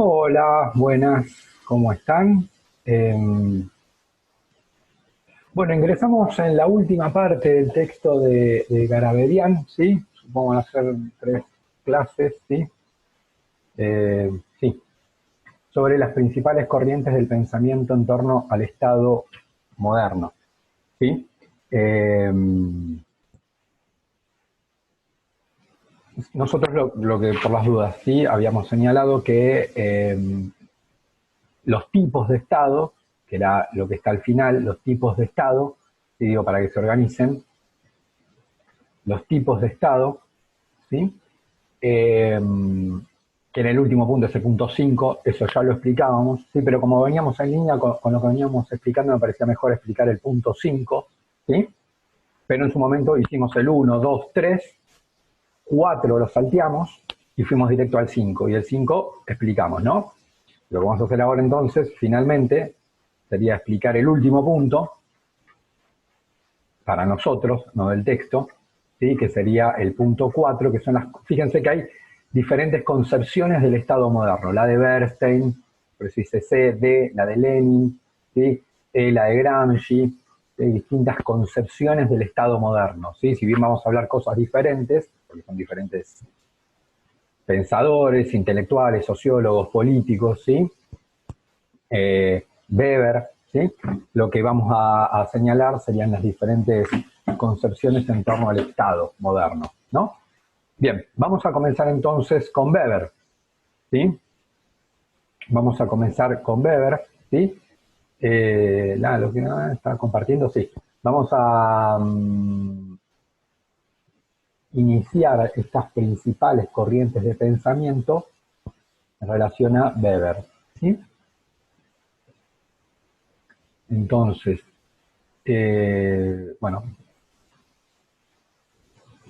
Hola, buenas, ¿cómo están? Em, bueno, ingresamos en la última parte del texto de Garabedian, ¿sí? Supongo van a ser tres clases, ¿sí? Sí, sobre las principales corrientes del pensamiento en torno al Estado moderno, ¿sí? Em, Nosotros lo que, por las dudas, sí, habíamos señalado que los tipos de Estado, que era lo que está al final, los tipos de Estado, y digo para que se organicen, los tipos de Estado, ¿sí? Eh, que en el último punto, ese punto 5, eso ya lo explicábamos, ¿sí? Pero como veníamos en línea con lo que veníamos explicando, me parecía mejor explicar el punto 5, ¿sí? Pero en su momento hicimos el 1, 2, 3, 4 lo salteamos y fuimos directo al 5. Y el 5 explicamos, ¿no? Lo que vamos a hacer ahora entonces, finalmente, sería explicar el último punto, para nosotros, no del texto, ¿sí? Que sería el punto 4, que son las... Fíjense que hay diferentes concepciones del Estado moderno, la de Bernstein, por eso dice C, D, la de Lenin, ¿sí? La de Gramsci, distintas concepciones del Estado moderno, ¿sí? Si bien vamos a hablar cosas diferentes, porque son diferentes pensadores, intelectuales, sociólogos, políticos, ¿sí? Weber, ¿sí? Lo que vamos a señalar serían las diferentes concepciones en torno al Estado moderno, ¿no? Bien, vamos a comenzar entonces con Weber, ¿sí? Vamos a comenzar con Weber, ¿sí? Lo que está compartiendo, sí. Vamos a iniciar estas principales corrientes de pensamiento en relación a Weber, ¿sí? Entonces, bueno,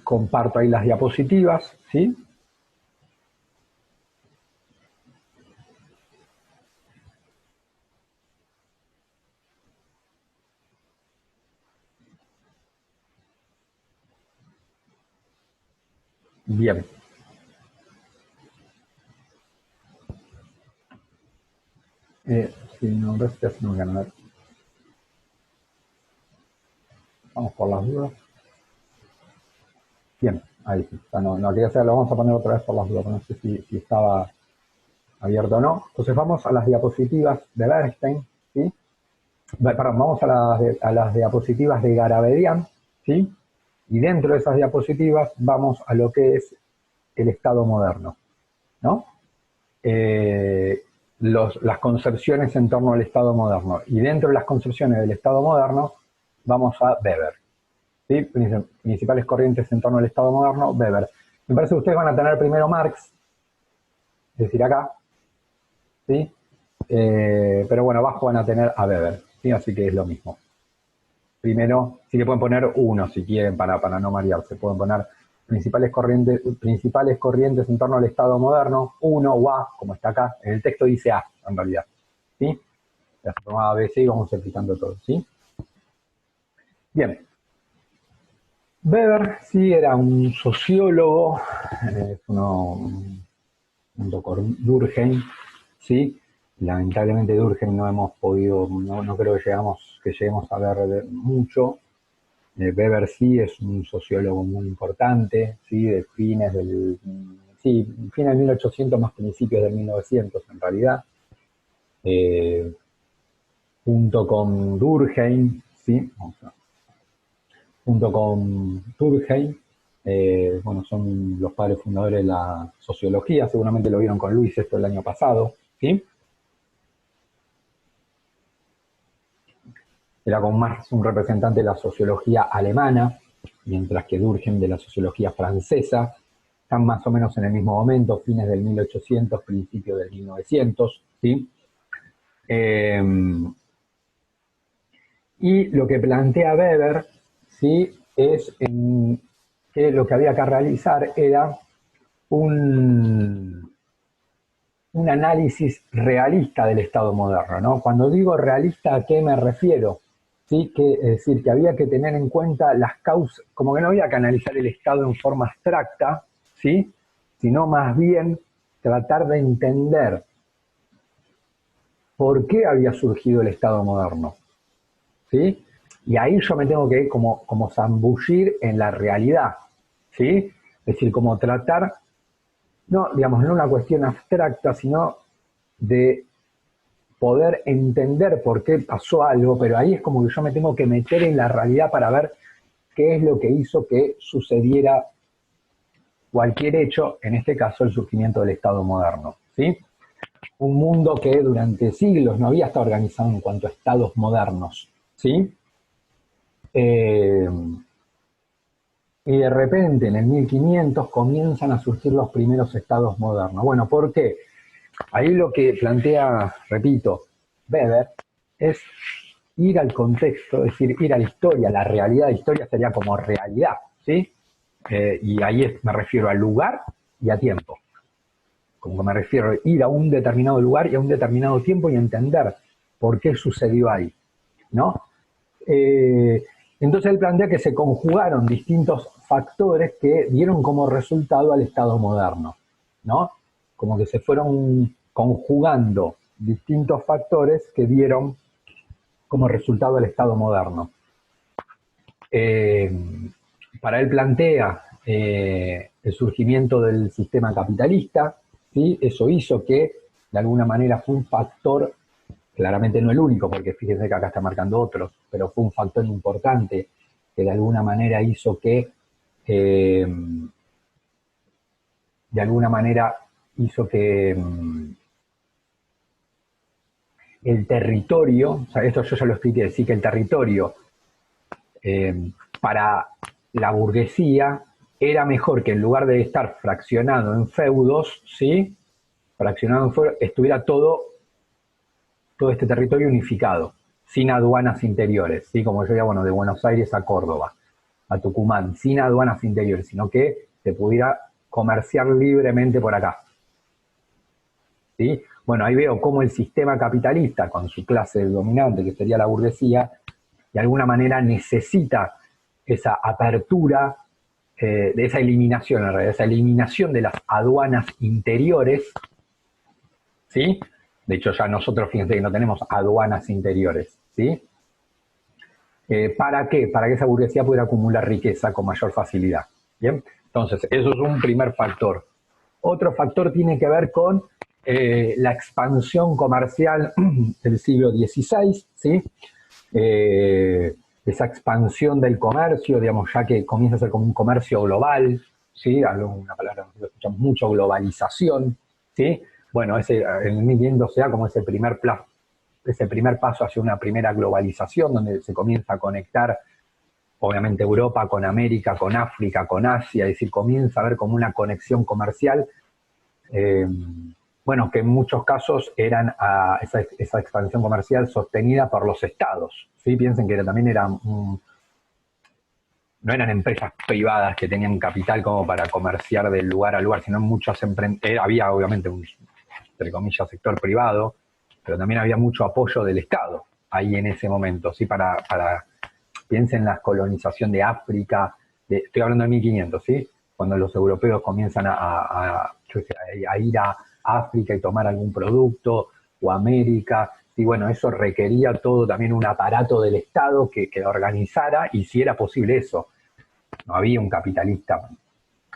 comparto ahí las diapositivas, ¿sí? Bien. Si no, gracias, no ganar. Vamos por las dudas. Bien, ahí sí. No quería hacer, lo vamos a poner otra vez por las dudas, no sé si estaba abierto o no. Entonces vamos a las diapositivas de Bernstein, ¿sí? Perdón, vamos a las diapositivas de Garabedian, ¿sí? Y dentro de esas diapositivas vamos a lo que es el Estado moderno, ¿no? Las concepciones en torno al Estado moderno. Y dentro de las concepciones del Estado moderno vamos a Weber, ¿sí? Principales corrientes en torno al Estado moderno, Weber. Me parece que ustedes van a tener primero Marx, es decir, acá, ¿sí? Pero bueno, abajo van a tener a Weber, ¿sí? Así que es lo mismo. Primero, sí que pueden poner uno si quieren para no marearse. Pueden poner principales corrientes en torno al Estado moderno, uno o A, como está acá. En el texto dice A, en realidad, ¿sí? La forma ABC y vamos explicando todo, ¿sí? Bien. Weber sí era un sociólogo, junto con Durkheim, ¿sí? Lamentablemente Durkheim no hemos podido, no creo que lleguemos a ver mucho. Weber sí es un sociólogo muy importante, ¿sí? De fines del 1800 más principios del 1900 en realidad, eh, junto con Durkheim, ¿sí? Junto con Durkheim, bueno, son los padres fundadores de la sociología, seguramente lo vieron con Luis esto el año pasado, ¿sí? Era como más un representante de la sociología alemana, mientras que Durkheim de la sociología francesa. Están más o menos en el mismo momento, fines del 1800, principios del 1900, ¿sí? Eh, y lo que plantea Weber, ¿sí? Es que lo que había que realizar era un, un análisis realista del Estado moderno, ¿no? Cuando digo realista, ¿a qué me refiero? ¿Sí? Es decir, que había que tener en cuenta las causas, como que no había que analizar el Estado en forma abstracta, ¿sí? Sino más bien tratar de entender por qué había surgido el Estado moderno, ¿sí? Y ahí yo me tengo que como zambullir en la realidad, ¿sí? Es decir, como tratar, no, digamos, no una cuestión abstracta, sino de poder entender por qué pasó algo, pero ahí es como que yo me tengo que meter en la realidad para ver qué es lo que hizo que sucediera cualquier hecho, en este caso el surgimiento del Estado moderno, ¿sí? Un mundo que durante siglos no había estado organizado en cuanto a estados modernos, ¿sí? Y de repente en el 1500 comienzan a surgir los primeros estados modernos. Bueno, ¿por qué? Ahí lo que plantea, repito, Weber, es ir al contexto, es decir, ir a la historia, la realidad. Historia sería como realidad, ¿sí? Y ahí me refiero al lugar y a tiempo. Como que me refiero a ir a un determinado lugar y a un determinado tiempo y entender por qué sucedió ahí, ¿no? Entonces él plantea que se conjugaron distintos factores que dieron como resultado al Estado moderno, ¿no? Como que se fueron conjugando distintos factores que dieron como resultado al Estado moderno. Para él plantea el surgimiento del sistema capitalista, ¿sí? Eso hizo que de alguna manera fue un factor, claramente no el único, porque fíjense que acá está marcando otros, pero fue un factor importante que de alguna manera hizo que el territorio, o sea, esto yo ya lo expliqué, decir que el territorio para la burguesía era mejor que en lugar de estar fraccionado en feudos, ¿sí? Fraccionado en feudos, estuviera todo este territorio unificado, sin aduanas interiores, ¿sí? Como yo diría, bueno, de Buenos Aires a Córdoba, a Tucumán, sin aduanas interiores, sino que se pudiera comerciar libremente por acá, ¿sí? Bueno, ahí veo cómo el sistema capitalista, con su clase dominante, que sería la burguesía, de alguna manera necesita esa apertura, de esa eliminación, en realidad, esa eliminación de las aduanas interiores, ¿sí? De hecho, ya nosotros, fíjense que no tenemos aduanas interiores, ¿sí? ¿Para qué? Para que esa burguesía pudiera acumular riqueza con mayor facilidad, ¿bien? Entonces, eso es un primer factor. Otro factor tiene que ver con la expansión comercial del siglo XVI, ¿sí? Esa expansión del comercio, digamos, ya que comienza a ser como un comercio global, ¿sí? Una palabra que escuchamos mucho, globalización, ¿sí? Bueno, en el 1500 se da como ese primer paso hacia una primera globalización, donde se comienza a conectar, obviamente, Europa con América, con África, con Asia, es decir, comienza a haber como una conexión comercial, bueno, que en muchos casos eran esa expansión comercial sostenida por los estados, ¿sí? Piensen que también no eran empresas privadas que tenían capital como para comerciar de lugar a lugar, sino muchas había obviamente un, entre comillas, sector privado, pero también había mucho apoyo del Estado ahí en ese momento, ¿sí? Piensen en la colonización de África, estoy hablando de 1500, ¿sí? Cuando los europeos comienzan a ir a África y tomar algún producto, o América, y bueno, eso requería todo también un aparato del Estado que organizara, y si era posible eso. No había un capitalista,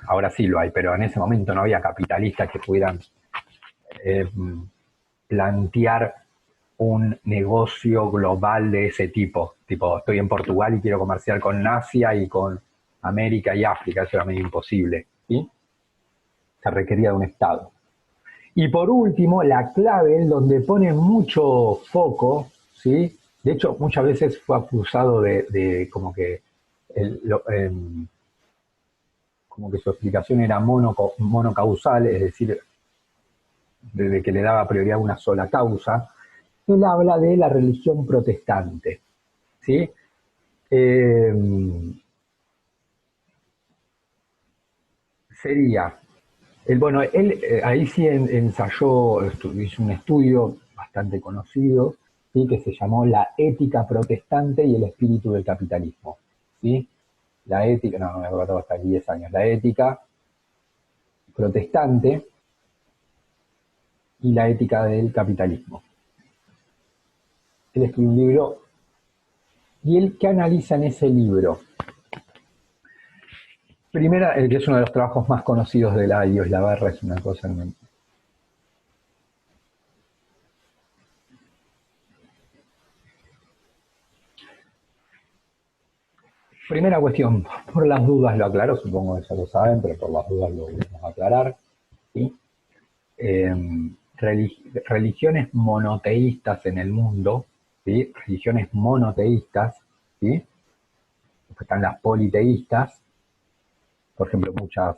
ahora sí lo hay, pero en ese momento no había capitalistas que pudieran plantear un negocio global de ese tipo. Tipo, estoy en Portugal y quiero comerciar con Asia y con América y África, eso era medio imposible, ¿sí? Se requería de un Estado. Y por último, la clave en donde pone mucho foco, ¿sí? De hecho, muchas veces fue acusado de como que como que su explicación era monocausal, es decir, de que le daba prioridad a una sola causa. Él habla de la religión protestante, ¿sí? Sería, bueno, él ahí sí ensayó, hizo un estudio bastante conocido, ¿sí? Que se llamó La ética protestante y el espíritu del capitalismo, ¿sí? La ética, no, me acuerdo hasta 10 años, la ética protestante y la ética del capitalismo. Él escribe un libro, y él, ¿qué analiza en ese libro? Primera, que es uno de los trabajos más conocidos de Laios, la barra es una cosa... Primera cuestión, por las dudas lo aclaro, supongo que ya lo saben, pero por las dudas lo vamos a aclarar. ¿Sí? Religiones monoteístas en el mundo, ¿sí? Religiones monoteístas, ¿sí? Están las politeístas, por ejemplo, muchas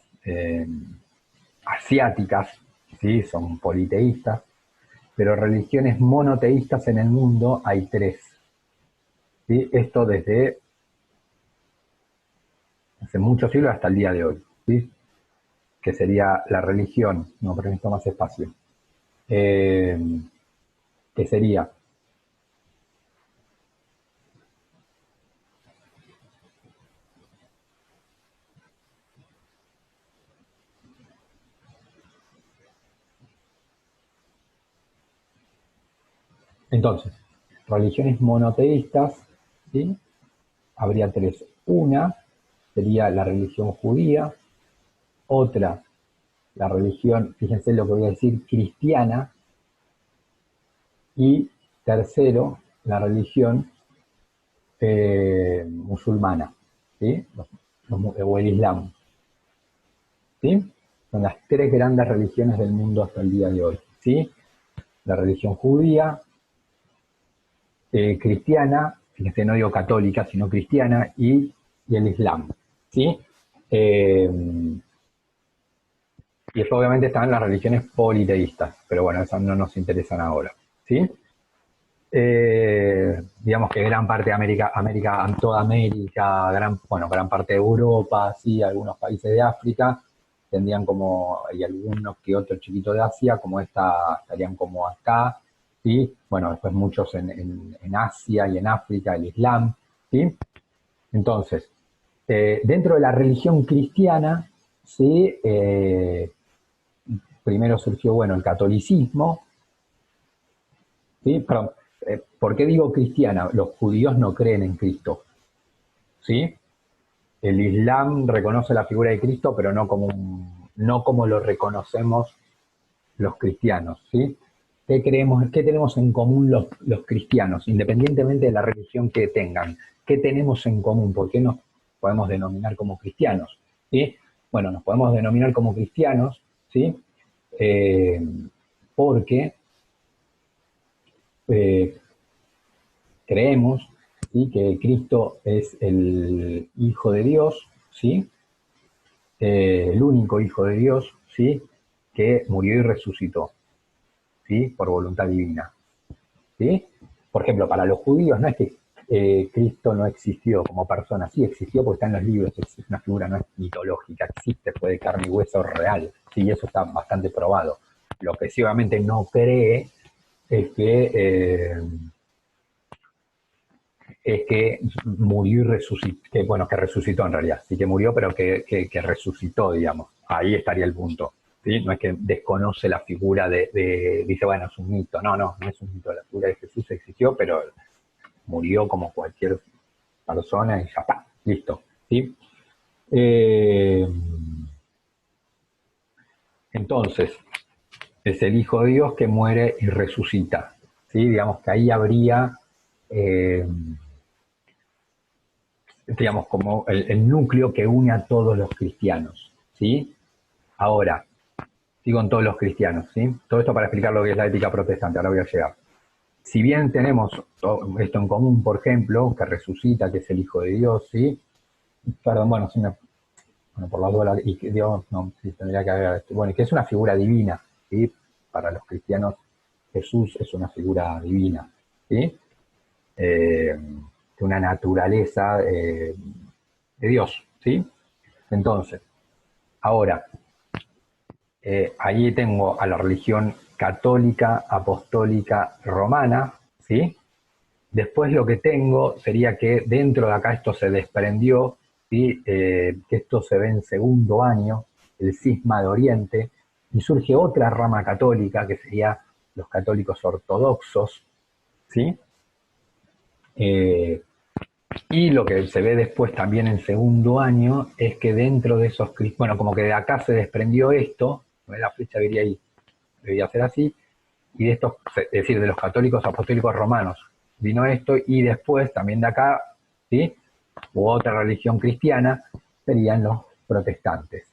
asiáticas, ¿sí? Son politeístas, pero religiones monoteístas en el mundo hay 3. ¿Sí? Esto desde hace muchos siglos hasta el día de hoy, ¿sí? Que sería la religión, no, pero necesito más espacio, que sería entonces, religiones monoteístas, ¿sí? Habría 3. Una sería la religión judía, otra, la religión, fíjense lo que voy a decir, cristiana, y tercero, la religión musulmana, ¿sí? O el Islam, ¿sí? Son las 3 grandes religiones del mundo hasta el día de hoy, ¿sí? La religión judía, cristiana, fíjense, no digo católica, sino cristiana, y el Islam, ¿sí? Y eso obviamente están las religiones politeístas, pero bueno, esas no nos interesan ahora, ¿sí? Digamos que gran parte de toda América, gran parte de Europa, sí, algunos países de África, tendrían como, y algunos que otro chiquito de Asia, como estarían como acá, ¿sí? Bueno, después muchos en Asia y en África, el Islam, ¿sí? Entonces, dentro de la religión cristiana, sí, primero surgió, bueno, el catolicismo, ¿sí? Perdón, ¿por qué digo cristiana? Los judíos no creen en Cristo, ¿sí? El Islam reconoce la figura de Cristo, pero no como lo reconocemos los cristianos, ¿sí? ¿Qué tenemos en común los cristianos, independientemente de la religión que tengan? ¿Qué tenemos en común? ¿Por qué nos podemos denominar como cristianos? ¿Sí? Bueno, nos podemos denominar como cristianos, ¿sí? Eh, porque eh, creemos, ¿sí? Que Cristo es el Hijo de Dios, ¿sí? El único Hijo de Dios, ¿sí? Que murió y resucitó, ¿sí? Por voluntad divina, ¿sí? Por ejemplo, para los judíos no es que Cristo no existió como persona, sí existió porque está en los libros, es una figura, no es mitológica, existe, fue de carne y hueso real, sí, eso está bastante probado. Lo que sí obviamente no cree es que murió y resucitó, que resucitó en realidad, sí que murió, pero que resucitó, digamos. Ahí estaría el punto. ¿Sí? No es que desconoce la figura dice, bueno, es un mito. No es un mito. La figura de Jesús existió, pero murió como cualquier persona y ya está, listo. ¿Sí? Eh, entonces, es el Hijo de Dios que muere y resucita. ¿Sí? Digamos que ahí habría... Eh, digamos, como el núcleo que une a todos los cristianos, ¿sí? Ahora, sigo en todos los cristianos, ¿sí? Todo esto para explicar lo que es la ética protestante, ahora voy a llegar. Si bien tenemos esto en común, por ejemplo, que resucita, que es el Hijo de Dios, ¿sí? Perdón, bueno, por la duda, y que Dios, no, sí, tendría que haber, bueno, que es una figura divina, ¿sí? Para los cristianos, Jesús es una figura divina, ¿sí? De una naturaleza de Dios, ¿sí? Entonces, ahora, ahí tengo a la religión católica, apostólica, romana, ¿sí? Después lo que tengo sería que dentro de acá esto se desprendió, ¿sí? Que esto se ve en segundo año, el cisma de Oriente, y surge otra rama católica que sería los católicos ortodoxos, ¿sí? Eh, y lo que se ve después también en segundo año es que dentro de esos, bueno, como que de acá se desprendió esto, la flecha debería ser así, y de estos, es decir, de los católicos apostólicos romanos, vino esto, y después también de acá, ¿sí? U otra religión cristiana, serían los protestantes,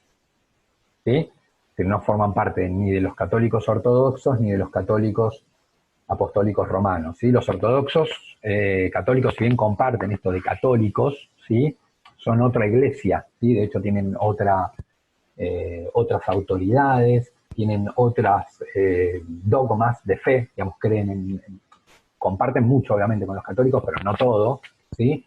¿sí? Que no forman parte ni de los católicos ortodoxos ni de los católicos apostólicos romanos, ¿sí? Los ortodoxos católicos, si bien comparten esto de católicos, ¿sí? Son otra iglesia, ¿sí? De hecho tienen otras autoridades, tienen otras dogmas de fe, digamos, comparten mucho obviamente con los católicos, pero no todo, ¿sí?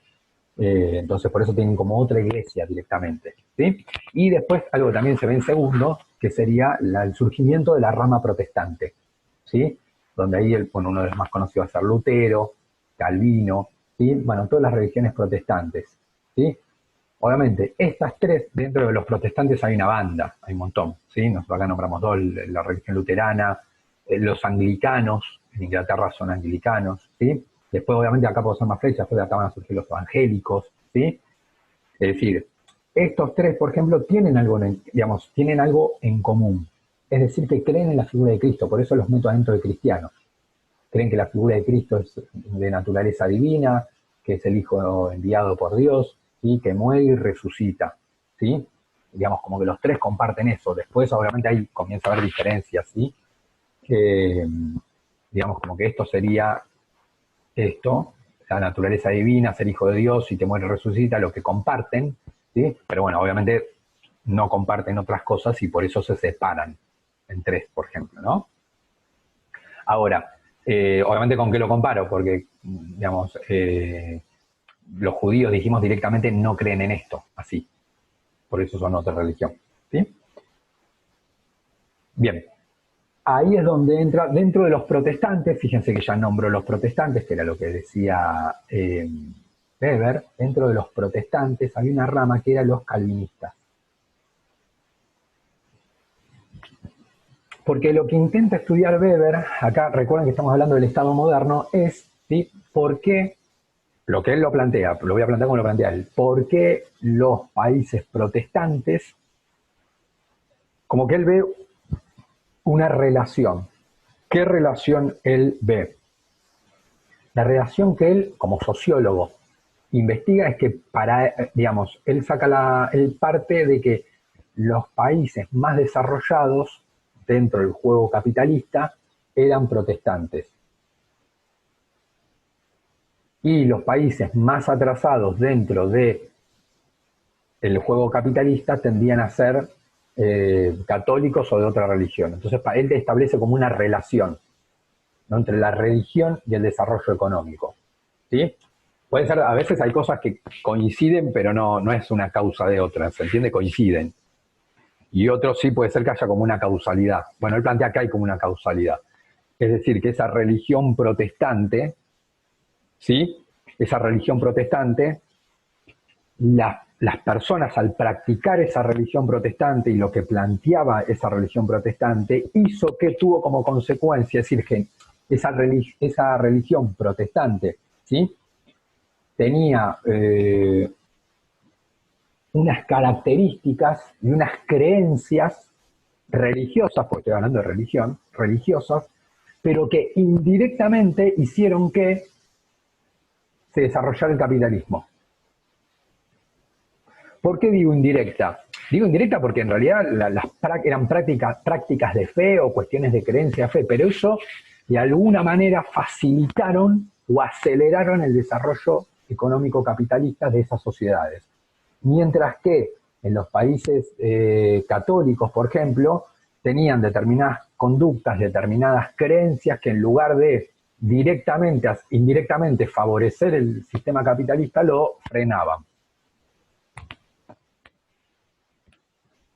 Entonces por eso tienen como otra iglesia directamente, ¿sí? Y después algo que también se ve en segundo, que sería el surgimiento de la rama protestante, ¿sí? Donde ahí uno de los más conocidos va a ser Lutero, Calvino, ¿sí? Bueno, todas las religiones protestantes, ¿sí? Obviamente, estas tres, dentro de los protestantes hay una banda, hay un montón, ¿sí? Nosotros acá nombramos dos, la religión luterana, los anglicanos, en Inglaterra son anglicanos, ¿sí? Después, obviamente, acá puedo hacer más flechas, después de acá van a surgir los evangélicos, ¿sí? Es decir, estos tres, por ejemplo, tienen algo en común. Es decir, que creen en la figura de Cristo, por eso los meto adentro de cristianos. Creen que la figura de Cristo es de naturaleza divina, que es el Hijo enviado por Dios, ¿sí? Que muere y resucita, ¿sí? Digamos, como que los tres comparten eso. Después, obviamente, ahí comienza a haber diferencias, ¿sí? Digamos, como que esto sería esto, la naturaleza divina, ser hijo de Dios, y te muere y resucita, lo que comparten, ¿sí? Pero bueno, obviamente no comparten otras cosas y por eso se separan en tres, por ejemplo, ¿no? Ahora, obviamente, ¿con qué lo comparo? Porque, digamos, los judíos, dijimos directamente, no creen en esto, así. Por eso son otra religión, ¿sí? Bien. Ahí es donde entra, dentro de los protestantes, fíjense que ya nombró los protestantes, que era lo que decía Weber, dentro de los protestantes había una rama que era los calvinistas. Porque lo que intenta estudiar Weber, acá recuerden que estamos hablando del Estado moderno, es, ¿sí? ¿Por qué? Lo que él lo plantea, lo voy a plantear como lo plantea él, ¿por qué los países protestantes, como que él ve una relación? ¿Qué relación él ve? La relación que él, como sociólogo, investiga es que digamos, él parte de que los países más desarrollados dentro del juego capitalista eran protestantes. Y los países más atrasados dentro del juego capitalista tendían a ser católicos o de otra religión. Entonces él establece como una relación, ¿no? Entre la religión y el desarrollo económico, ¿sí? Puede ser, a veces hay cosas que coinciden, pero no es una causa de otra, ¿se entiende? Coinciden. Y otros sí puede ser que haya como una causalidad. Bueno, él plantea que hay como una causalidad. Es decir, que esa religión protestante, ¿sí? Esa religión protestante, las personas al practicar esa religión protestante y lo que planteaba esa religión protestante, hizo que tuvo como consecuencia, es decir, que esa religión protestante, ¿sí? Tenía unas características y unas creencias religiosas, porque estoy hablando de religión, religiosas, pero que indirectamente hicieron que se desarrollara el capitalismo. ¿Por qué digo indirecta? Digo indirecta porque en realidad eran prácticas de fe o cuestiones de creencia de fe, pero eso de alguna manera facilitaron o aceleraron el desarrollo económico capitalista de esas sociedades. Mientras que en los países católicos, por ejemplo, tenían determinadas conductas, determinadas creencias que en lugar de indirectamente favorecer el sistema capitalista, lo frenaban.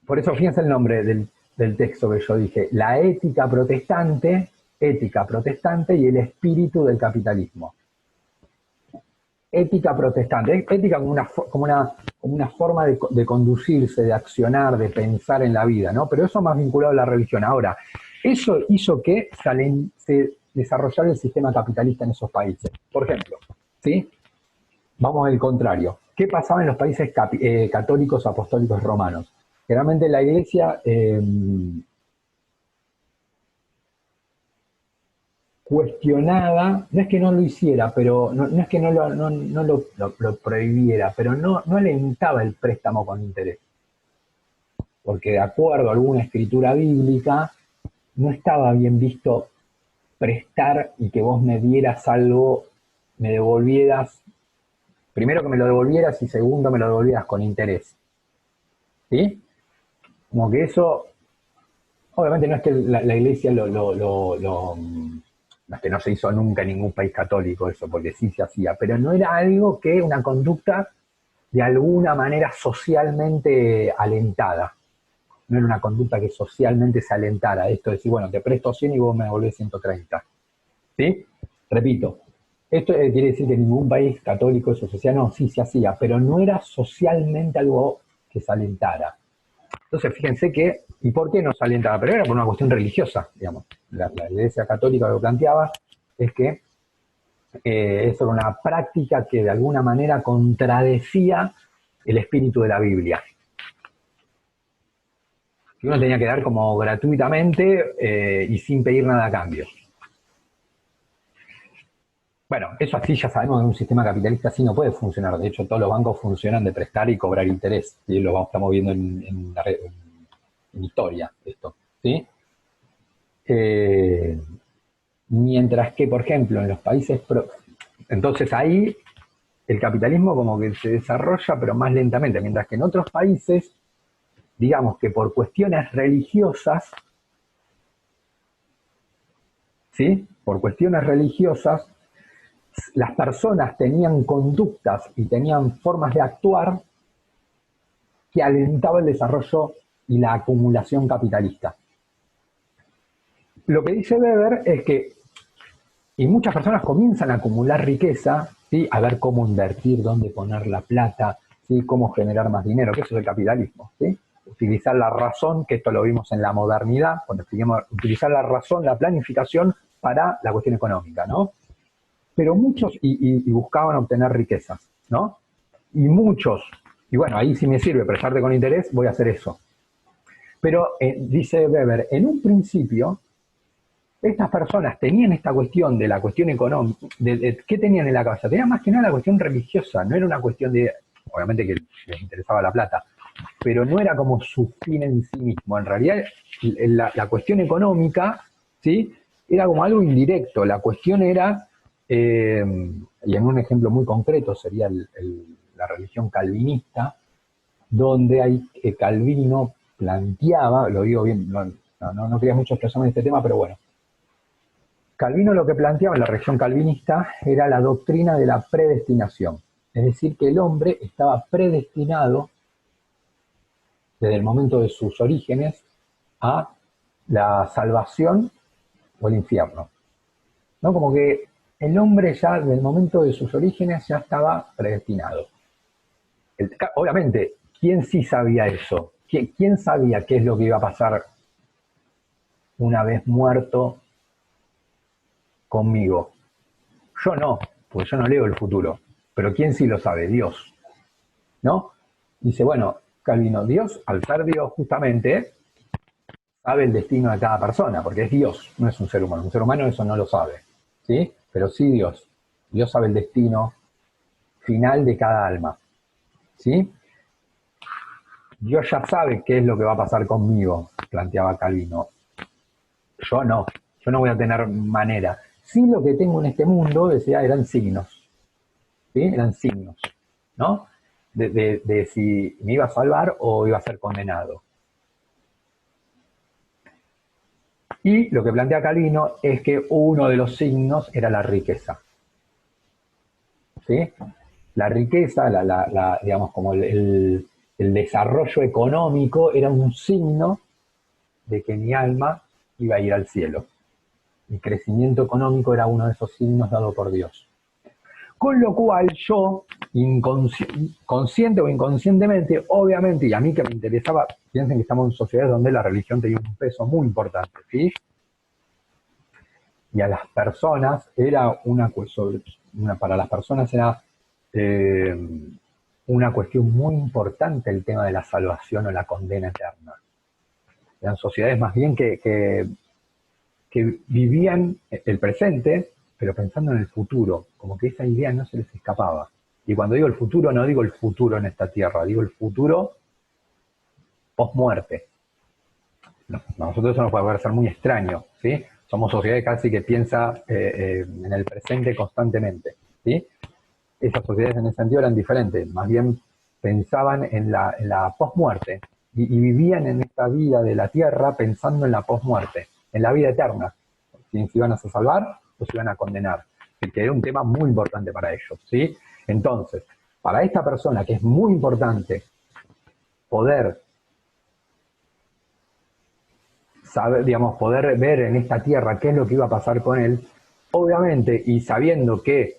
Por eso fíjense el nombre del texto que yo dije, la ética protestante y el espíritu del capitalismo. Ética protestante, ética como una forma de conducirse, de accionar, de pensar en la vida, ¿no? Pero eso más vinculado a la religión. Ahora, eso hizo que se desarrollara el sistema capitalista en esos países. Por ejemplo, ¿sí? Vamos al contrario. ¿Qué pasaba en los países católicos apostólicos romanos? Generalmente la iglesia cuestionaba, no es que no lo hiciera, pero no es que lo prohibiera, pero no alentaba el préstamo con interés. Porque de acuerdo a alguna escritura bíblica, no estaba bien visto prestar y que vos me dieras algo, me devolvieras, primero que me lo devolvieras y segundo me lo devolvieras con interés. ¿Sí? Como que eso, obviamente no es que la iglesia no es que no se hizo nunca en ningún país católico eso, porque sí se hacía, pero no era algo que una conducta de alguna manera socialmente alentada. No era una conducta que socialmente se alentara. Esto de decir, bueno, te presto 100 y vos me devolvés 130. ¿Sí? Repito, esto quiere decir que en ningún país católico eso se hacía, no, sí se hacía, pero no era socialmente algo que se alentara. Entonces, fíjense que, ¿y por qué no se alentaba? Pero era por una cuestión religiosa, digamos. La iglesia católica lo que planteaba es que eso era una práctica que de alguna manera contradecía el espíritu de la Biblia. Que uno tenía que dar como gratuitamente y sin pedir nada a cambio. Bueno, eso así ya sabemos que un sistema capitalista así no puede funcionar. De hecho, todos los bancos funcionan de prestar y cobrar interés. ¿Sí? Lo estamos viendo en historia, esto. ¿Sí? Mientras que, por ejemplo, en los países... Entonces ahí el capitalismo como que se desarrolla, pero más lentamente. Mientras que en otros países, digamos que por cuestiones religiosas, ¿sí? Por cuestiones religiosas, las personas tenían conductas y tenían formas de actuar que alentaban el desarrollo y la acumulación capitalista. Lo que dice Weber es que, y muchas personas comienzan a acumular riqueza, ¿sí? A ver cómo invertir, dónde poner la plata, ¿sí? Cómo generar más dinero, que eso es el capitalismo. ¿Sí? Utilizar la razón, que esto lo vimos en la modernidad, cuando expliquemos, utilizar la razón, la planificación para la cuestión económica, ¿no? Pero muchos, y buscaban obtener riquezas, ¿no? Y muchos, y bueno, ahí sí me sirve prestarte con interés, voy a hacer eso. Pero, dice Weber, en un principio, estas personas tenían esta cuestión de la cuestión económica, ¿qué tenían en la cabeza? Tenían más que nada la cuestión religiosa, no era una cuestión de, obviamente que les interesaba la plata, pero no era como su fin en sí mismo. En realidad, la cuestión económica, ¿sí? Era como algo indirecto. La cuestión era, y en un ejemplo muy concreto sería la religión calvinista, donde Calvino planteaba, lo digo bien, no quería mucho expresarme en este tema, pero bueno, Calvino lo que planteaba en la religión calvinista era la doctrina de la predestinación, es decir, que el hombre estaba predestinado desde el momento de sus orígenes a la salvación o el infierno. ¿No? Como que el hombre ya desde el momento de sus orígenes ya estaba predestinado. Obviamente, ¿quién sí sabía eso? ¿Quién sabía qué es lo que iba a pasar una vez muerto conmigo? Yo no, porque yo no leo el futuro. Pero ¿quién sí lo sabe? Dios. ¿No? Dice, bueno, Calvino, Dios, al ser Dios justamente, sabe el destino de cada persona, porque es Dios, no es un ser humano. Un ser humano eso no lo sabe, ¿sí? Pero sí Dios. Dios sabe el destino final de cada alma, ¿sí? Dios ya sabe qué es lo que va a pasar conmigo, planteaba Calvino. Yo no voy a tener manera. Sí, lo que tengo en este mundo, decía, eran signos, ¿sí? Eran signos, ¿no? De si me iba a salvar o iba a ser condenado. Y lo que plantea Calvino es que uno de los signos era la riqueza. ¿Sí? La riqueza, digamos, como el desarrollo económico era un signo de que mi alma iba a ir al cielo. El crecimiento económico era uno de esos signos dado por Dios. Con lo cual yo, consciente o inconscientemente, obviamente, y a mí que me interesaba, piensen que estamos en sociedades donde la religión tenía un peso muy importante, ¿sí? Y a las personas era una cuestión, para las personas era una cuestión muy importante el tema de la salvación o la condena eterna. Eran sociedades más bien que vivían el presente, pero pensando en el futuro, como que esa idea no se les escapaba. Y cuando digo el futuro, no digo el futuro en esta tierra, digo el futuro post-muerte. No, nosotros eso nos puede parecer muy extraño, ¿sí? Somos sociedades casi que piensa en el presente constantemente, ¿sí? Esas sociedades en ese sentido eran diferentes, más bien pensaban en la post-muerte y vivían en esta vida de la tierra pensando en la post-muerte, en la vida eterna, si se iban a salvar o se iban a condenar, que era un tema muy importante para ellos, ¿sí? Entonces, para esta persona que es muy importante poder saber, digamos, poder ver en esta tierra qué es lo que iba a pasar con él, obviamente, y sabiendo que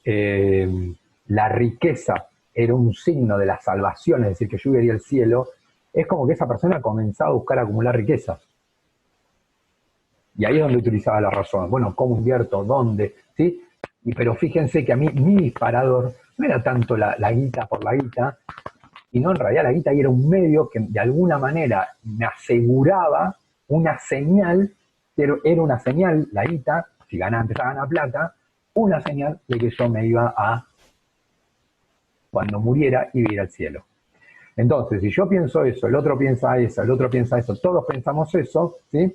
la riqueza era un signo de la salvación, es decir, que yo iría al cielo, es como que esa persona comenzaba a buscar acumular riquezas. Y ahí es donde utilizaba la razón. Bueno, ¿cómo invierto? ¿Dónde? ¿Sí? Pero fíjense que a mí mi disparador no era tanto la guita por la guita, y no, en realidad la guita era un medio que de alguna manera me aseguraba una señal, pero era una señal, la guita, si empezaba a ganar plata, una señal de que yo me iba a, cuando muriera, iba a ir al cielo. Entonces, si yo pienso eso, el otro piensa eso, el otro piensa eso, todos pensamos eso, ¿sí?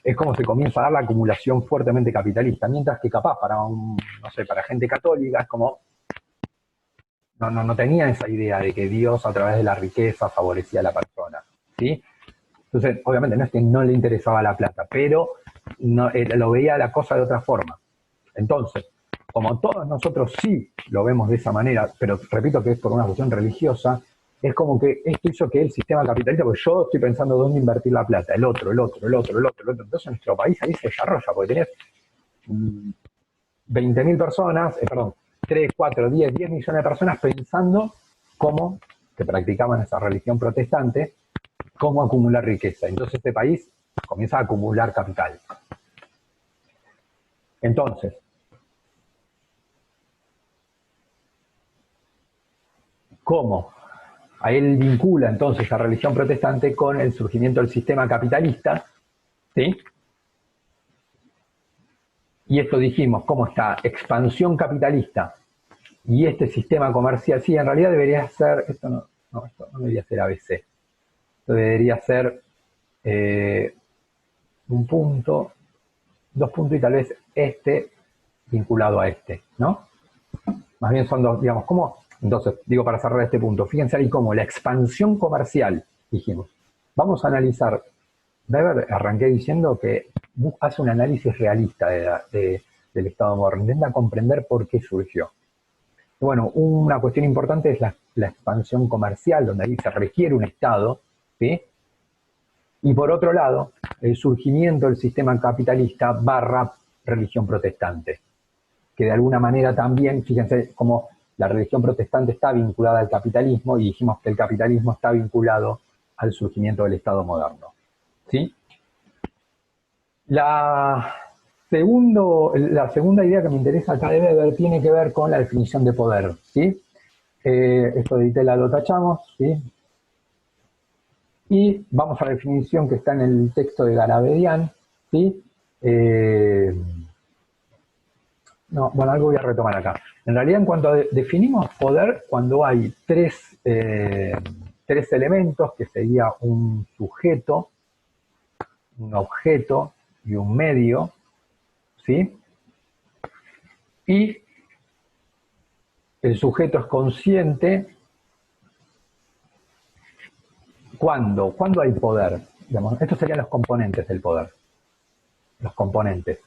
Es como se comienza a dar la acumulación fuertemente capitalista, mientras que capaz para no sé, para gente católica es como no tenía esa idea de que Dios a través de la riqueza favorecía a la persona, ¿sí? Entonces, obviamente no es que no le interesaba la plata, pero lo veía la cosa de otra forma. Entonces, como todos nosotros sí lo vemos de esa manera, pero repito que es por una cuestión religiosa, es como que esto hizo que el sistema capitalista, porque yo estoy pensando dónde invertir la plata, el otro. Entonces nuestro país ahí se desarrolla, porque tenés 20.000 personas, 3, 4, 10 millones de personas pensando cómo, que practicaban esa religión protestante, cómo acumular riqueza. Entonces este país comienza a acumular capital. Entonces, ¿cómo? A él vincula entonces la religión protestante con el surgimiento del sistema capitalista, ¿sí? Y esto dijimos, ¿cómo está? Expansión capitalista y este sistema comercial, sí, en realidad debería ser, esto no debería ser ABC, esto debería ser un punto, 2 puntos y tal vez este vinculado a este, ¿no? Más bien son dos, digamos, ¿cómo? Entonces, digo para cerrar este punto, fíjense ahí cómo la expansión comercial, dijimos, vamos a analizar, Weber arranqué diciendo que hace un análisis realista del Estado moderno, intenta comprender por qué surgió. Bueno, una cuestión importante es la expansión comercial, donde ahí se requiere un Estado, ¿sí? Y por otro lado, el surgimiento del sistema capitalista barra religión protestante, que de alguna manera también, fíjense cómo la religión protestante está vinculada al capitalismo y dijimos que el capitalismo está vinculado al surgimiento del Estado moderno, ¿sí? La segunda idea que me interesa acá de Weber tiene que ver con la definición de poder, ¿sí? Esto de Itela lo tachamos, ¿sí? Y vamos a la definición que está en el texto de Garabedian, ¿sí? Bueno, algo voy a retomar acá. En realidad, en cuanto a definimos poder, cuando hay tres elementos, que sería un sujeto, un objeto y un medio, ¿sí? Y el sujeto es consciente. ¿Cuándo hay poder? Digamos, estos serían los componentes del poder. Los componentes.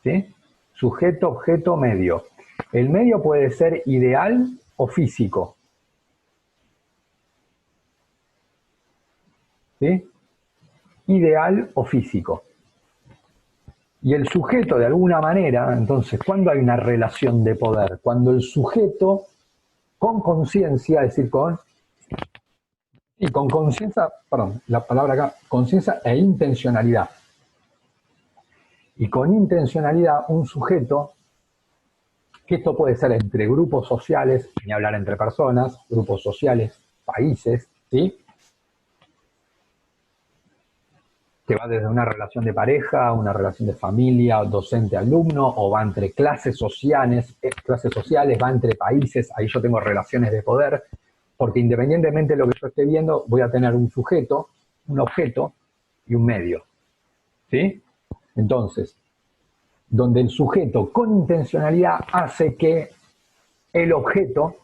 ¿Sí? Sujeto, objeto, medio. El medio puede ser ideal o físico. ¿Sí? Ideal o físico. Y el sujeto, de alguna manera, entonces, ¿cuándo hay una relación de poder? Cuando el sujeto, con conciencia, es decir, con conciencia, perdón, la palabra acá, conciencia e intencionalidad. Y con intencionalidad, un sujeto que esto puede ser entre grupos sociales, ni hablar entre personas, grupos sociales, países, ¿sí? Que va desde una relación de pareja, una relación de familia, docente-alumno, o va entre clases sociales, va entre países, ahí yo tengo relaciones de poder, porque independientemente de lo que yo esté viendo, voy a tener un sujeto, un objeto y un medio, ¿sí? Entonces, donde el sujeto con intencionalidad hace que el objeto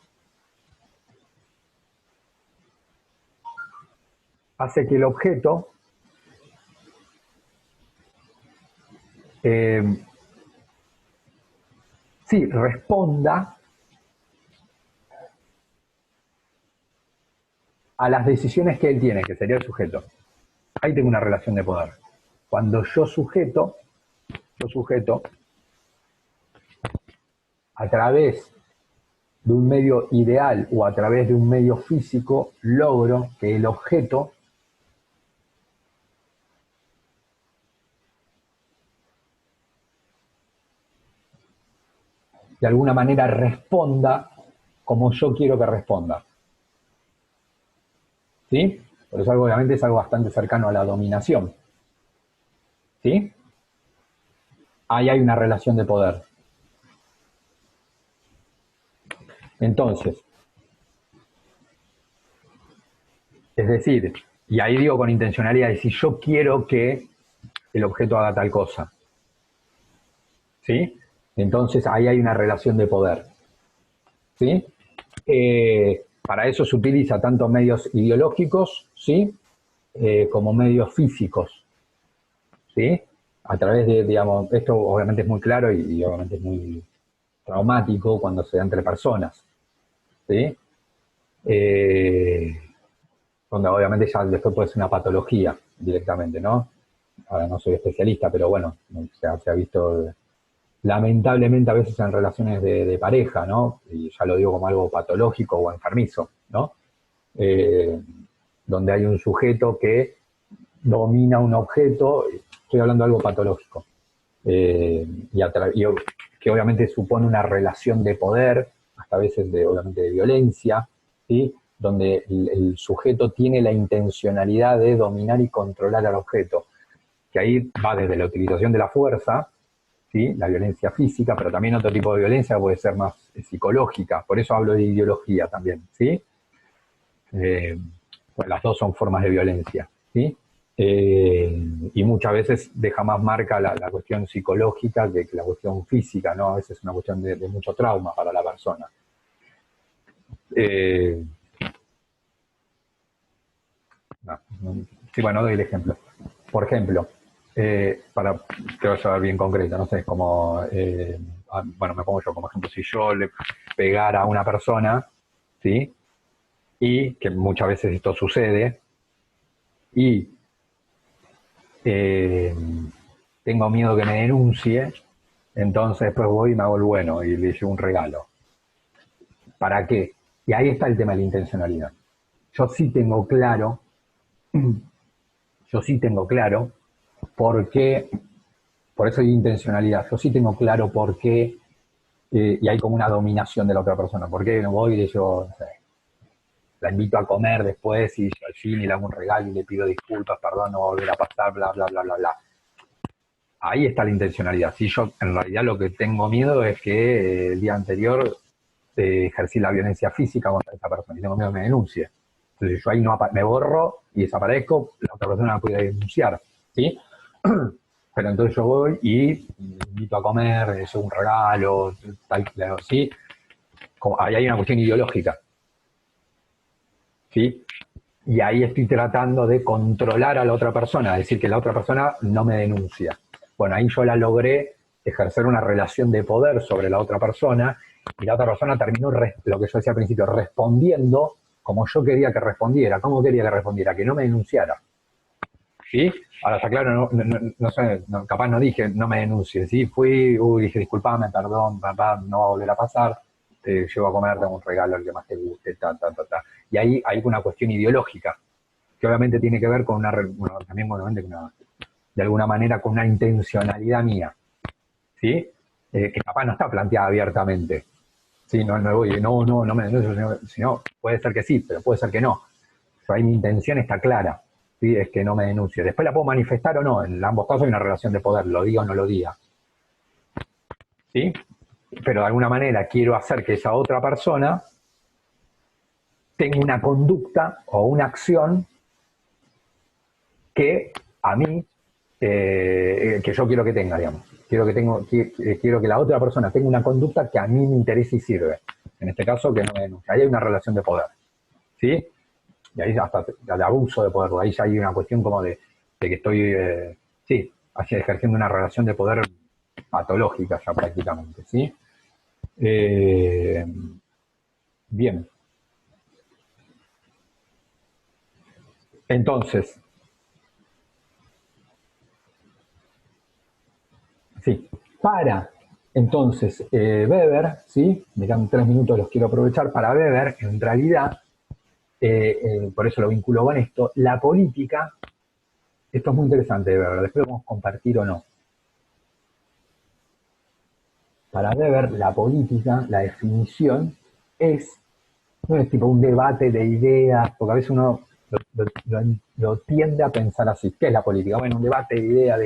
sí, responda a las decisiones que él tiene, que sería el sujeto. Ahí tengo una relación de poder. Cuando yo sujeto, a través de un medio ideal o a través de un medio físico, logro que el objeto de alguna manera responda como yo quiero que responda. ¿Sí? Por eso obviamente es algo bastante cercano a la dominación. ¿Sí? Ahí hay una relación de poder. Entonces, es decir, y ahí digo con intencionalidad, si yo quiero que el objeto haga tal cosa, ¿sí? Entonces ahí hay una relación de poder, ¿sí? Para eso se utiliza tanto medios ideológicos, ¿sí? Como medios físicos, ¿sí? A través de, digamos, esto obviamente es muy claro y obviamente es muy traumático cuando se da entre personas, ¿sí? Donde obviamente ya después puede ser una patología directamente, ¿no? Ahora no soy especialista, pero bueno, se ha visto lamentablemente a veces en relaciones de pareja, ¿no? Y ya lo digo como algo patológico o enfermizo, ¿no? Eh, Donde hay un sujeto que domina un objeto, estoy hablando de algo patológico, y que obviamente supone una relación de poder, hasta a veces obviamente de violencia, ¿sí? Donde el sujeto tiene la intencionalidad de dominar y controlar al objeto, que ahí va desde la utilización de la fuerza, ¿sí? La violencia física, pero también otro tipo de violencia puede ser más psicológica, por eso hablo de ideología también, ¿sí? Pues las dos son formas de violencia, ¿sí? Y muchas veces deja más marca la cuestión psicológica que la cuestión física, ¿no? A veces es una cuestión de mucho trauma para la persona. Sí, bueno, doy el ejemplo. Por ejemplo, para que vaya a ver bien concreto, no sé, es como, bueno, me pongo yo como ejemplo, si yo le pegara a una persona, ¿sí? Y que muchas veces esto sucede, y tengo miedo que me denuncie, entonces después voy y me hago el bueno y le llevo un regalo. ¿Para qué? Y ahí está el tema de la intencionalidad. Yo sí tengo claro, por qué, por eso hay intencionalidad, yo sí tengo claro por qué, y hay como una dominación de la otra persona, por qué no voy y le llevo, no sé, la invito a comer después y al fin y le hago un regalo y le pido disculpas, perdón, no volver a pasar, bla, bla, bla, bla, bla. Ahí está la intencionalidad. Si yo en realidad lo que tengo miedo es que el día anterior ejercí la violencia física contra esa persona y tengo miedo que me denuncie. Entonces yo ahí no me borro y desaparezco, la otra persona me puede denunciar, ¿sí? Pero entonces yo voy y invito a comer, le llevo un regalo, tal, ¿sí? Como, ahí hay una cuestión ideológica, ¿sí? Y ahí estoy tratando de controlar a la otra persona, es decir, que la otra persona no me denuncia. Bueno, ahí yo la logré ejercer una relación de poder sobre la otra persona y la otra persona terminó, lo que yo decía al principio, respondiendo como yo quería que respondiera. ¿Cómo quería que respondiera? Que no me denunciara. ¿Sí? Ahora está claro, no sé, capaz no dije no me denuncie, ¿sí? Dije disculpame, perdón, papá, no va a volver a pasar, te llevo a comer, tengo un regalo, el que más te guste, ta. Y ahí hay una cuestión ideológica, que obviamente tiene que ver con también obviamente de alguna manera con una intencionalidad mía, ¿sí? que capaz no está planteada abiertamente. Sí, no me denuncio, sino puede ser que sí, pero puede ser que no. Pero ahí mi intención está clara, ¿sí? Es que no me denuncie. Después la puedo manifestar o no, en ambos casos hay una relación de poder, lo diga o no lo diga, ¿sí? Pero de alguna manera quiero hacer que esa otra persona tenga una conducta o una acción que a mí, que yo quiero que tenga, digamos. Quiero que la otra persona tenga una conducta que a mí me interesa y sirve. En este caso, que no me denuncie. Ahí hay una relación de poder, ¿sí? Y ahí hasta de abuso de poder. Ahí ya hay una cuestión como de que estoy, sí, ejerciendo una relación de poder patológica ya prácticamente, ¿sí? Eh, bien. Entonces, sí, para entonces Weber, ¿sí? Me quedan 3 minutos, los quiero aprovechar. Para Weber, en realidad, por eso lo vinculo con esto, la política, esto es muy interesante de Weber, después lo vamos a compartir o no. Para Weber, la política, la definición, no es tipo un debate de ideas, porque a veces uno lo tiende a pensar así. ¿Qué es la política? Bueno, un debate de ideas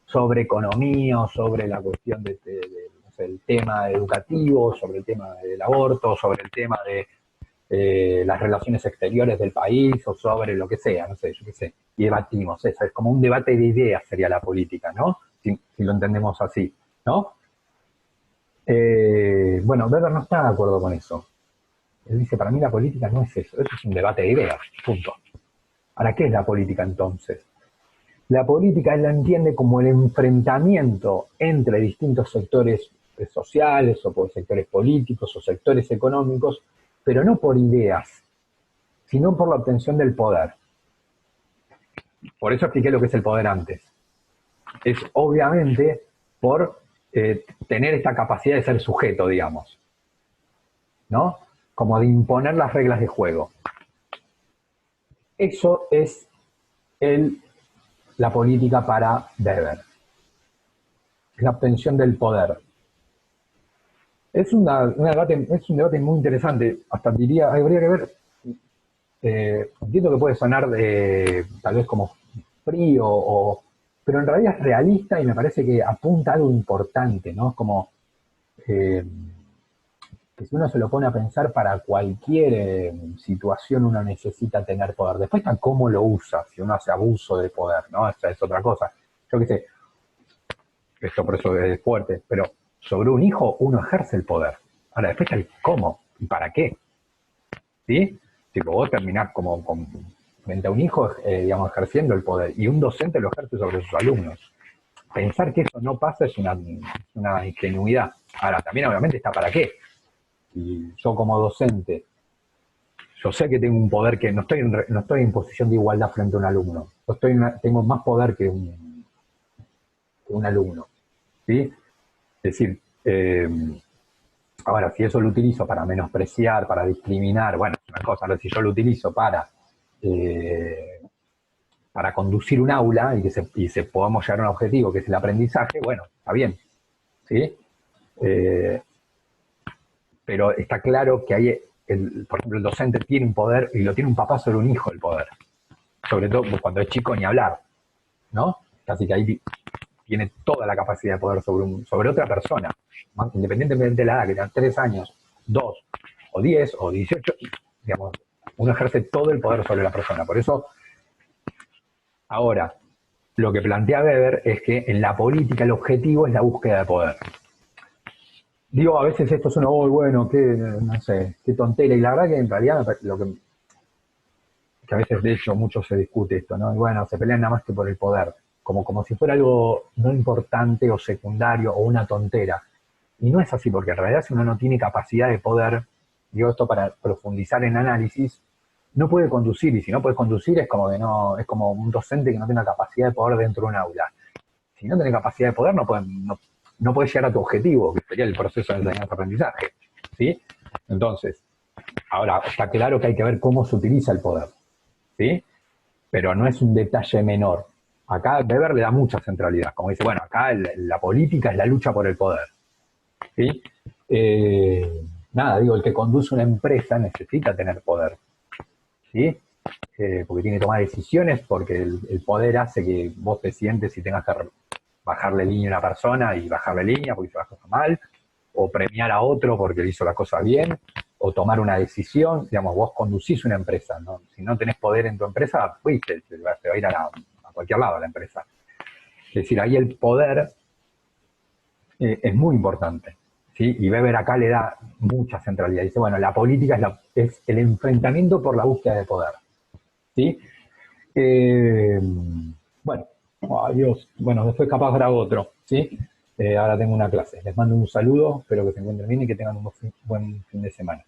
sobre economía, o sobre la cuestión no sé, el tema educativo, sobre el tema del aborto, sobre el tema de las relaciones exteriores del país, o sobre lo que sea, no sé, yo qué sé. Y debatimos eso, es como un debate de ideas sería la política, ¿no? Si lo entendemos así, ¿no? Bueno, Weber no está de acuerdo con eso. Él dice, para mí la política no es eso es un debate de ideas, punto. Ahora, ¿qué es la política entonces? La política él la entiende como el enfrentamiento entre distintos sectores sociales o por sectores políticos o sectores económicos, pero no por ideas, sino por la obtención del poder. Por eso expliqué lo que es el poder antes. Es obviamente por tener esta capacidad de ser sujeto, digamos, ¿no? Como de imponer las reglas de juego. Eso es la política para Weber. Es la obtención del poder. Es un debate muy interesante. Hasta diría, habría que ver. Entiendo que puede sonar tal vez como frío, pero en realidad es realista y me parece que apunta a algo importante, ¿no? Es como eh, que si uno se lo pone a pensar, para cualquier situación uno necesita tener poder. Después está cómo lo usa, si uno hace abuso de poder, ¿no? Esa es otra cosa. Yo qué sé, esto por eso es fuerte, pero sobre un hijo uno ejerce el poder. Ahora, después está el cómo y para qué, ¿sí? Tipo, vos terminás frente a un hijo, digamos, ejerciendo el poder, y un docente lo ejerce sobre sus alumnos. Pensar que eso no pasa es una ingenuidad. Ahora, también obviamente está para qué. Y yo como docente, yo sé que tengo un poder que no estoy en posición de igualdad frente a un alumno. Tengo más poder que un alumno, ¿sí? Es decir, ahora, si eso lo utilizo para menospreciar, para discriminar, bueno, es una cosa. Ahora, si yo lo utilizo para conducir un aula y podamos llegar a un objetivo que es el aprendizaje, bueno, está bien, ¿sí? Eh, pero está claro que por ejemplo, el docente tiene un poder y lo tiene un papá sobre un hijo el poder. Sobre todo cuando es chico ni hablar, ¿no? Así que ahí tiene toda la capacidad de poder sobre otra persona, independientemente de la edad, que tenga 3 años, 2, o 10, o 18, digamos, uno ejerce todo el poder sobre la persona. Por eso, ahora, lo que plantea Weber es que en la política el objetivo es la búsqueda de poder. Digo, a veces esto suena, oh, bueno, no sé, qué tontera, y la verdad que en realidad que a veces de hecho mucho se discute esto, ¿no? Y bueno, se pelean nada más que por el poder, como si fuera algo no importante o secundario o una tontera. Y no es así, porque en realidad si uno no tiene capacidad de poder, digo esto para profundizar en análisis, no puede conducir, y si no puedes conducir es como que no, es como un docente que no tiene capacidad de poder dentro de un aula. Si no tiene capacidad de poder, no puedes llegar a tu objetivo, que sería el proceso de enseñanza-aprendizaje, ¿sí? Entonces, ahora está claro que hay que ver cómo se utiliza el poder, ¿sí? Pero no es un detalle menor. Acá Weber le da mucha centralidad, como dice, bueno, acá la política es la lucha por el poder. ¿sí? Nada, digo, el que conduce una empresa necesita tener poder, ¿sí? Porque tiene que tomar decisiones, porque el poder hace que vos te sientes y tengas que bajarle línea a una persona y bajarle línea porque hizo las cosas mal, o premiar a otro porque hizo las cosas bien, o tomar una decisión. Digamos, vos conducís una empresa, ¿no? Si no tenés poder en tu empresa, fuiste, te va a ir a cualquier lado la empresa. Es decir, ahí el poder es muy importante, ¿sí? Y Weber acá le da mucha centralidad. Dice, bueno, la política es el enfrentamiento por la búsqueda de poder, ¿sí? Eh, bueno, adiós. Bueno, después capaz grabo otro, ¿sí? Ahora tengo una clase. Les mando un saludo, espero que se encuentren bien y que tengan un buen fin de semana.